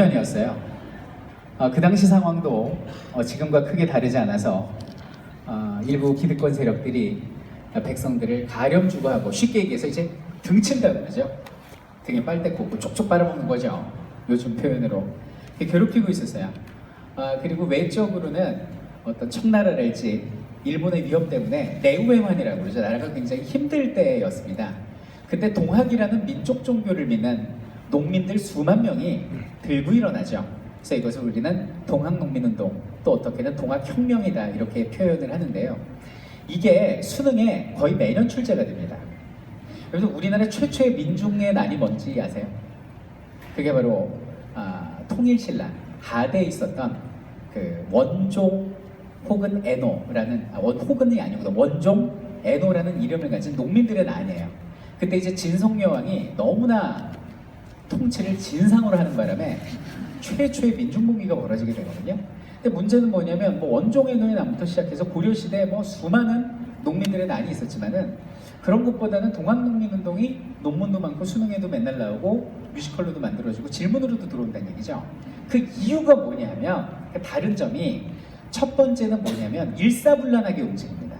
편이었어요. 그 당시 상황도 지금과 크게 다르지 않아서 일부 기득권 세력들이 백성들을 가렴주거하고, 쉽게 얘기해서 이제 등친다는 거죠. 등에 빨대 꽂고 쪽쪽 빨아먹는 거죠. 요즘 표현으로. 괴롭히고 있었어요. 그리고 외적으로는 어떤 청나라랄지 일본의 위협 때문에 내후회환이라고 그러죠. 나라가 굉장히 힘들 때였습니다. 근데 동학이라는 민족 종교를 믿는 농민들 수만 명이 들고 일어나죠. 그래서 이것을 우리는 동학농민운동, 또 어떻게는 동학혁명이다, 이렇게 표현을 하는데요. 이게 수능에 거의 매년 출제가 됩니다. 그래서 우리나라 최초의 민중의 난이 뭔지 아세요? 그게 바로 통일신라 하대에 있었던 그 원종 혹은 애노라는, 혹은이 아니고 원종 애노라는 이름을 가진 농민들의 난이에요. 그때 이제 진성여왕이 너무나 통치를 진상으로 하는 바람에 최초의 민중봉기가 벌어지게 되거든요. 근데 문제는 뭐냐면, 원종 애노의 난부터 시작해서 고려시대에 수많은 농민들의 난이 있었지만은, 그런 것보다는 동학농민운동이 논문도 많고 수능에도 맨날 나오고 뮤지컬로도 만들어지고 질문으로도 들어온다는 얘기죠. 그 이유가 뭐냐면, 다른 점이, 첫 번째는 뭐냐면 일사불란하게 움직입니다.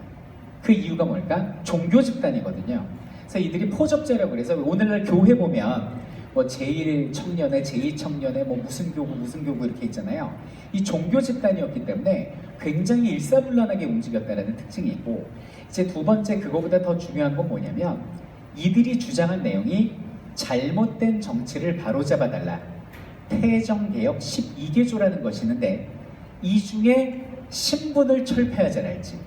그 이유가 뭘까? 종교 집단이거든요. 그래서 이들이 포접제라고 그래서 오늘날 교회 보면 제1청년회, 제2청년회, 무슨 교구 이렇게 있잖아요. 이 종교 집단이었기 때문에 굉장히 일사불란하게 움직였다는 특징이 있고, 이제 두 번째, 그거보다 더 중요한 건 뭐냐면, 이들이 주장한 내용이 잘못된 정치를 바로잡아달라, 태정개혁 12개조라는 것이 있는데, 이 중에 신분을 철폐하자랄지,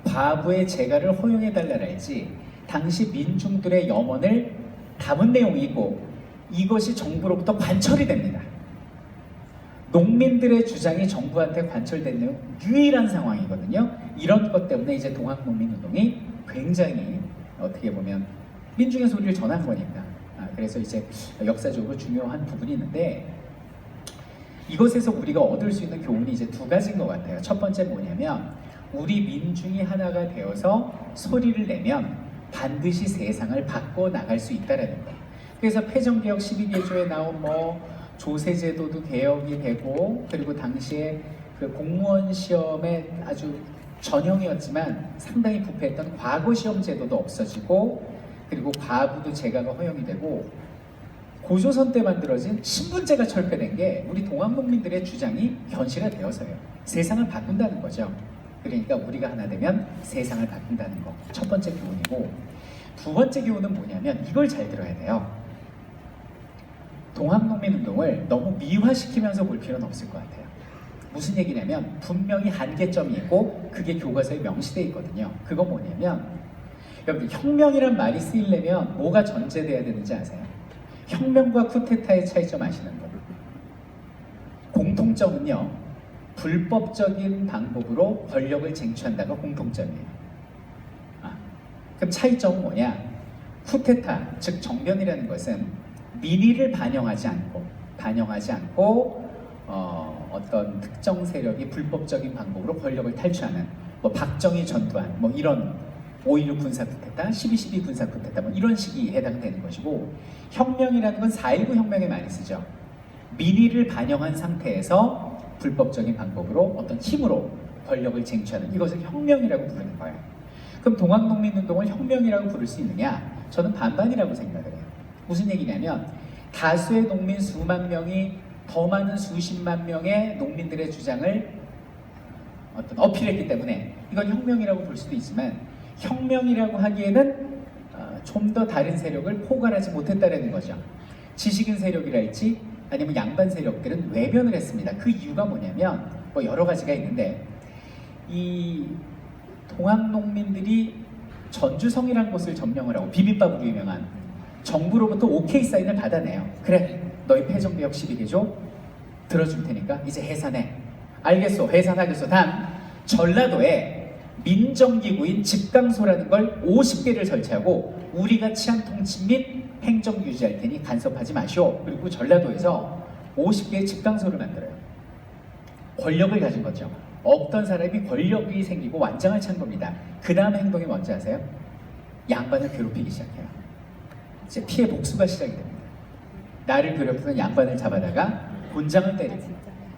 과부의 재가를 허용해달라랄지, 당시 민중들의 염원을 담은 내용이고, 이것이 정부로부터 관철이 됩니다. 농민들의 주장이 정부한테 관철된 내용 유일한 상황이거든요. 이런 것 때문에 이제 동학농민운동이 굉장히 어떻게 보면 민중의 소리를 전한 거니까. 그래서 이제 역사적으로 중요한 부분이 있는데, 이것에서 우리가 얻을 수 있는 교훈이 이제 두 가지인 것 같아요. 첫 번째 뭐냐면, 우리 민중이 하나가 되어서 소리를 내면 반드시 세상을 바꿔 나갈 수 있다는 거. 그래서 폐정개혁 12개조에 나온 조세제도도 개혁이 되고, 그리고 당시에 그 공무원 시험에 아주 전형이었지만 상당히 부패했던 과거 시험 제도도 없어지고, 그리고 과부도 재가가 허용이 되고, 고조선 때 만들어진 신분제가 철폐된 게 우리 동학농민들의 주장이 현실화되어서요. 세상을 바꾼다는 거죠. 그러니까 우리가 하나 되면 세상을 바꾼다는 거, 첫 번째 교훈이고, 두 번째 교훈은 뭐냐면, 이걸 잘 들어야 돼요. 동학농민운동을 너무 미화시키면서 볼 필요는 없을 것 같아요. 무슨 얘기냐면, 분명히 한계점이 있고 그게 교과서에 명시되어 있거든요. 그건 뭐냐면, 여러분, 혁명이란 말이 쓰이려면 뭐가 전제돼야 되는지 아세요? 혁명과 쿠데타의 차이점 아시는 분? 공통점은요, 불법적인 방법으로 권력을 쟁취한다가 공통점이에요. 그럼 차이점은 뭐냐? 쿠데타, 즉 정변이라는 것은 민의를 반영하지 않고 어떤 특정 세력이 불법적인 방법으로 권력을 탈취하는, 박정희 전두환, 이런 5.16 군사 쿠데타, 12.12 군사 쿠데타, 이런 식이 해당되는 것이고, 혁명이라는 건 4.19 혁명에 많이 쓰죠. 민의를 반영한 상태에서 불법적인 방법으로 어떤 힘으로 권력을 쟁취하는, 이것을 혁명이라고 부르는 거예요. 그럼 동학농민운동을 혁명이라고 부를 수 있느냐? 저는 반반이라고 생각을 해요. 무슨 얘기냐면, 다수의 농민 수만 명이 더 많은 수십만 명의 농민들의 주장을 어필했기 때문에 이건 혁명이라고 볼 수도 있지만, 혁명이라고 하기에는 좀 더 다른 세력을 포괄하지 못했다는 거죠. 지식인 세력이랄지 아니면 양반 세력들은 외면을 했습니다. 그 이유가 뭐냐면, 여러 가지가 있는데, 이 동학농민들이 전주성이라는 곳을 점령을 하고 비빔밥으로 유명한, 정부로부터 오케이 사인을 받아내요. 그래, 너희 폐정개혁 12개조 들어줄 테니까 이제 해산해. 알겠소, 해산하겠소. 단 전라도에 민정기구인 집강소라는 걸 50개를 설치하고 우리가 치안 통치 및 행정 유지할 테니 간섭하지 마시오. 그리고 전라도에서 50개의 집강소를 만들어요. 권력을 가진 거죠. 없던 사람이 권력이 생기고 완장을 찬 겁니다. 그 다음 행동이 뭔지 아세요? 양반을 괴롭히기 시작해요. 이제 피해 복수가 시작이 됩니다. 나를 괴롭히는 양반을 잡아다가 곤장을 때리고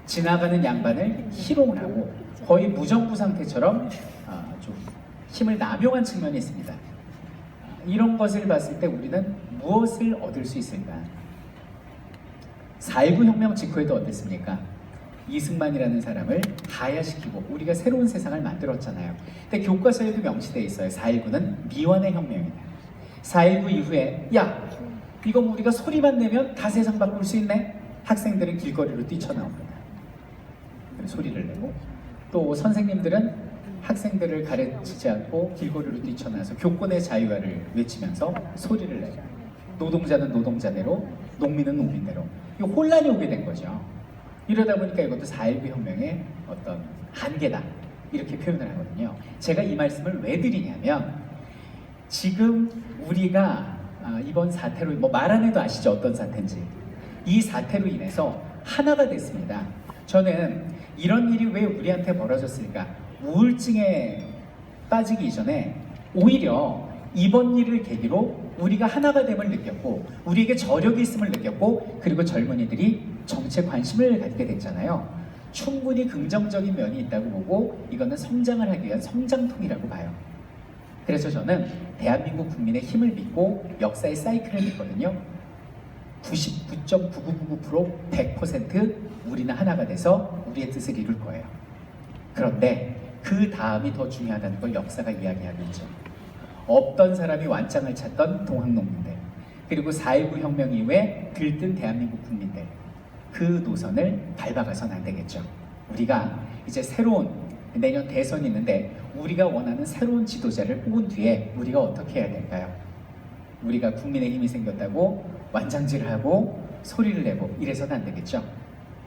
지나가는 양반을 희롱을 하고 거의 무정부 상태처럼 좀 힘을 남용한 측면이 있습니다. 이런 것을 봤을 때 우리는 무엇을 얻을 수 있을까? 4.19 혁명 직후에도 어땠습니까? 이승만이라는 사람을 가야시키고 우리가 새로운 세상을 만들었잖아요. 근데 교과서에도 명시되어 있어요. 4.19는 미완의 혁명이다. 4.19 이후에 야, 이거 우리가 소리만 내면 다 세상 바꿀 수 있네? 학생들은 길거리로 뛰쳐나옵니다. 소리를 내고 또 선생님들은 학생들을 가르치지 않고 길거리로 뛰쳐나와서 교권의 자유화를 외치면서 소리를 내고 노동자는 노동자대로 농민은 농민대로 이 혼란이 오게 된 거죠. 이러다 보니까 이것도 4.19 혁명의 어떤 한계다 이렇게 표현을 하거든요. 제가 이 말씀을 왜 드리냐면 지금 우리가 이번 사태로 뭐 말 안 해도 아시죠? 어떤 사태인지. 이 사태로 인해서 하나가 됐습니다. 저는 이런 일이 왜 우리한테 벌어졌을까? 우울증에 빠지기 이전에 오히려 이번 일을 계기로 우리가 하나가 됨을 느꼈고 우리에게 저력이 있음을 느꼈고 그리고 젊은이들이 정치에 관심을 갖게 됐잖아요. 충분히 긍정적인 면이 있다고 보고 이거는 성장을 하기 위한 성장통이라고 봐요. 그래서 저는 대한민국 국민의 힘을 믿고 역사의 사이클을 믿거든요. 99.9999% 100% 우리는 하나가 돼서 우리의 뜻을 이룰 거예요. 그런데 그 다음이 더 중요하다는 걸 역사가 이야기하고 있죠. 없던 사람이 완장을 찾던 동학농민들, 그리고 4.19 혁명 이후에 들뜬 대한민국 국민들, 그 노선을 밟아가선 안 되겠죠. 우리가 이제 새로운 내년 대선이 있는데 우리가 원하는 새로운 지도자를 뽑은 뒤에 우리가 어떻게 해야 될까요? 우리가 국민의 힘이 생겼다고 완장질을 하고 소리를 내고 이래서는 안 되겠죠.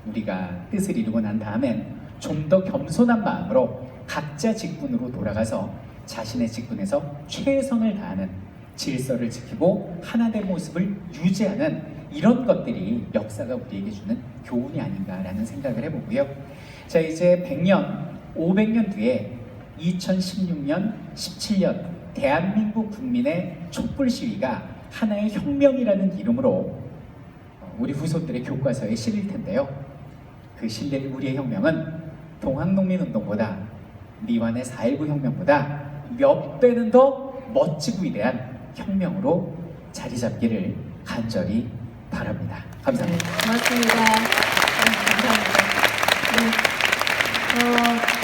우리가 뜻을 이루고 난 다음엔 좀 더 겸손한 마음으로 각자 직분으로 돌아가서 자신의 직분에서 최선을 다하는 질서를 지키고 하나된 모습을 유지하는 이런 것들이 역사가 우리에게 주는 교훈이 아닌가라는 생각을 해보고요. 자, 이제 100년, 500년 뒤에 2016년, 17년 대한민국 국민의 촛불 시위가 하나의 혁명이라는 이름으로 우리 후손들의 교과서에 실릴 텐데요. 그 실릴 우리의 혁명은 동학농민운동보다 미완의 4.19 혁명보다 몇 배는 더 멋지고 위대한 혁명으로 자리 잡기를 간절히 바랍니다. 감사합니다. 고맙습니다. 감사합니다. 네.